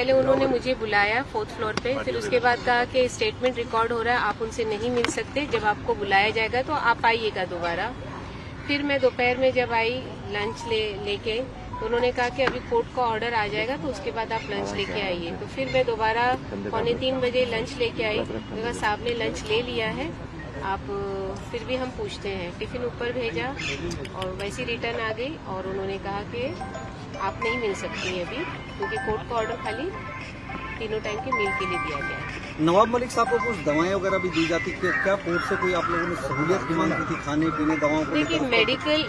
पहले उन्होंने मुझे बुलाया 4th फ्लोर पे, फिर उसके बाद कहा कि स्टेटमेंट रिकॉर्ड हो रहा है, आप उनसे नहीं मिल सकते, जब आपको बुलाया जाएगा तो आप आइएगा दोबारा। फिर मैं दोपहर में जब आई लंच लेके तो उन्होंने कहा कि अभी कोर्ट का ऑर्डर आ जाएगा तो उसके बाद आप लंच लेके आइए। तो फिर मैं दोबारा 2:45 बजे लंच लेके आई, तो साहब ने लंच ले लिया है, आप फिर भी हम पूछते हैं। टिफिन ऊपर भेजा और वैसी रिटर्न आ गई और उन्होंने कहा कि आप नहीं मिल सकती अभी, क्योंकि कोर्ट का ऑर्डर खाली तीनों टाइम के मील के लिए दिया गया है। नवाब मलिक साहब को कुछ दवाएं वगैरह भी दी जाती थी, क्या कोर्ट से कोई आप लोगों ने सहूलियत की मांग की थी, खाने पीने दवाओं को? देखिए,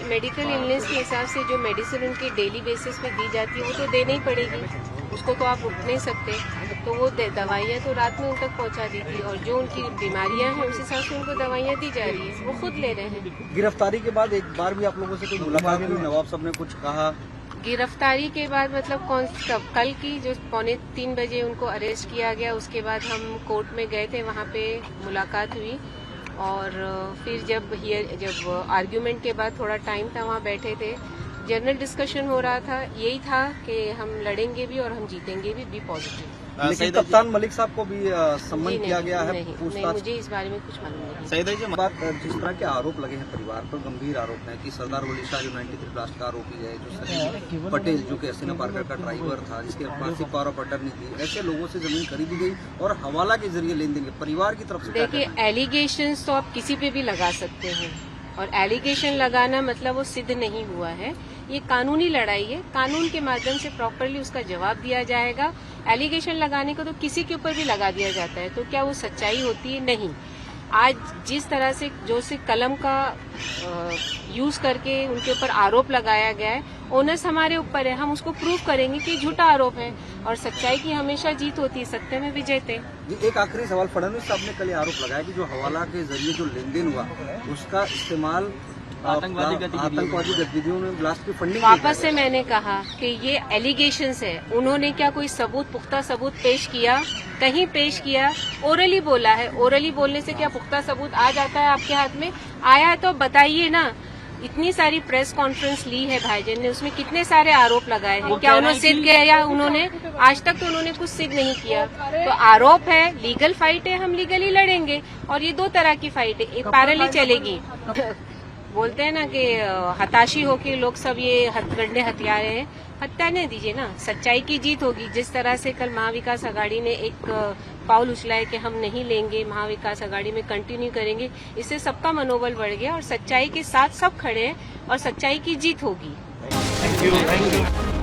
मेडिकल इलनेस के हिसाब से जो मेडिसिन उनकी डेली बेसिस पे दी जाती है वो तो देनी ही पड़ेगी, उसको तो आप रुक नहीं सकते। तो वो दवाइयाँ तो रात में उन तक पहुँचा दी थी और जो उनकी बीमारियाँ हैं उस हिसाब से उनको दवाइयाँ दी जा रही है, वो खुद ले रहे हैं। गिरफ्तारी के बाद एक बार भी आप लोगों से कोई मुलाकात हुई? नवाब साहब ने कुछ कहा? गिरफ्तारी के बाद मतलब कल की जो 2:45 बजे उनको अरेस्ट किया गया, उसके बाद हम कोर्ट में गए थे, वहाँ पे मुलाकात हुई और फिर जब आर्ग्यूमेंट के बाद थोड़ा टाइम था वहाँ बैठे थे, जनरल डिस्कशन हो रहा था, यही था कि हम लड़ेंगे भी और हम जीतेंगे भी पॉजिटिव। लेकिन कप्तान मलिक साहब को भी सम्मान किया गया है? नहीं, मुझे इस बारे में कुछ मालूम नहीं। सही जी, बात जिस तरह के आरोप लगे हैं परिवार पर, गंभीर आरोप है कि सरदार वली शाह जो 93 ब्लास्ट का आरोपी है, जो सलीम पटेल जो कि हसीना पार्कर का ड्राइवर था, जिसके मासिक पावर ऑफ अटर्नी थी, ऐसे लोगों से जमीन खरीदी गई और हवाला के जरिए लेन देन परिवार की तरफ से। देखिए, एलिगेशंस तो आप किसी पे भी लगा सकते हैं और एलिगेशन लगाना मतलब वो सिद्ध नहीं हुआ है। ये कानूनी लड़ाई है, कानून के माध्यम से प्रॉपरली उसका जवाब दिया जाएगा। एलिगेशन लगाने को तो किसी के ऊपर भी लगा दिया जाता है, तो क्या वो सच्चाई होती है? नहीं। आज जिस तरह से कलम का यूज करके उनके ऊपर आरोप लगाया गया है, ओनर्स हमारे ऊपर है, हम उसको प्रूव करेंगे कि झूठा आरोप है और सच्चाई की हमेशा जीत होती है, सत्य में विजयते। एक आखिरी सवाल, फडणवीस साहब ने कल आरोप लगाया कि जो हवाला के जरिए जो लेन देन हुआ उसका इस्तेमाल आतंकवादी गतिविधियों में ब्लास्ट की फंडिंग। वापस से मैंने कहा कि ये एलिगेशंस है, उन्होंने क्या कोई पुख्ता सबूत पेश किया? कहीं पेश किया? ओरली बोला है, ओरली बोलने से क्या पुख्ता सबूत आ जाता है आपके हाथ में? आया है तो बताइए ना। इतनी सारी प्रेस कॉन्फ्रेंस ली है भाईजान ने, उसमें कितने सारे आरोप लगाए हैं, क्या उन्होंने सिद्ध किया? उन्होंने आज तक तो उन्होंने कुछ सिद्ध नहीं किया। तो आरोप है, लीगल फाइट है, हम लीगली लड़ेंगे और ये दो तरह की फाइट है, एक पैरेलल चलेगी। बोलते हैं ना कि हताशी हो के लोग सब ये गंदे हथियार हैं, हत्या नहीं दीजिए ना, सच्चाई की जीत होगी। जिस तरह से कल महाविकास आघाड़ी ने एक पाउल उछला है कि हम नहीं लेंगे, महाविकास आघाड़ी में कंटिन्यू करेंगे, इससे सबका मनोबल बढ़ गया और सच्चाई के साथ सब खड़े हैं और सच्चाई की जीत होगी। Thank you.